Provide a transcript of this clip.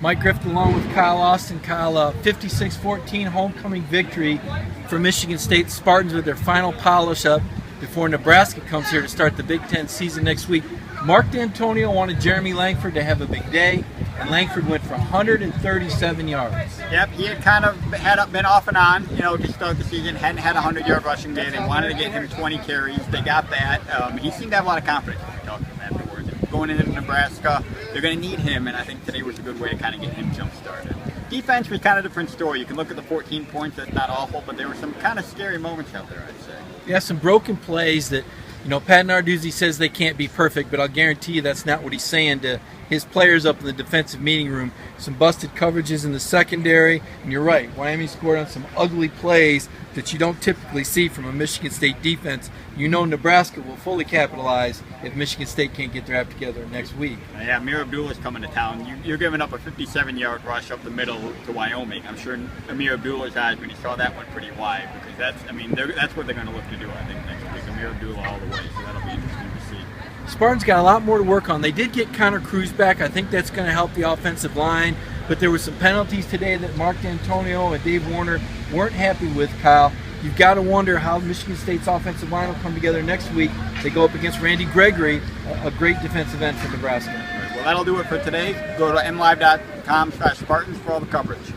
Mike Griffith along with Kyle Austin. Kyle, 56-14 homecoming victory for Michigan State Spartans with their final polish up before Nebraska comes here to start the Big Ten season next week. Mark D'Antonio wanted Jeremy Langford to have a big day, and Langford went for 137 yards. Yep, he had kind of been off and on, to start the season. Hadn't had a 100-yard rushing day. They wanted to get him 20 carries. They got that. He seemed to have a lot of confidence when we talked to him afterwards. Going into Nebraska, they're going to need him, and I think today was a good way to kind of get him jump-started. Defense was kind of a different story. You can look at the 14 points. That's not awful, but there were some kind of scary moments out there, I'd say. Yeah, some broken plays that, Pat Narduzzi says they can't be perfect, but I'll guarantee you that's not what he's saying to his players up in the defensive meeting room. Some busted coverages in the secondary, and you're right, Wyoming scored on some ugly plays that you don't typically see from a Michigan State defense. Nebraska will fully capitalize if Michigan State can't get their act together next week. Yeah, Amir Abdullah's coming to town. You're giving up a 57-yard rush up the middle to Wyoming. I'm sure Amir Abdullah's eyes, when he saw that, went pretty wide, because that's what they're going to look to do, I think, next week. Amir Abdullah all the way, so that'll be interesting to see. Spartans got a lot more to work on. They did get Connor Cruz back. I think that's going to help the offensive line. But there were some penalties today that Mark D'Antonio and Dave Warner weren't happy with, Kyle. You've got to wonder how Michigan State's offensive line will come together next week. They go up against Randy Gregory, a great defensive end for Nebraska. Well, that'll do it for today. Go to mlive.com/Spartans for all the coverage.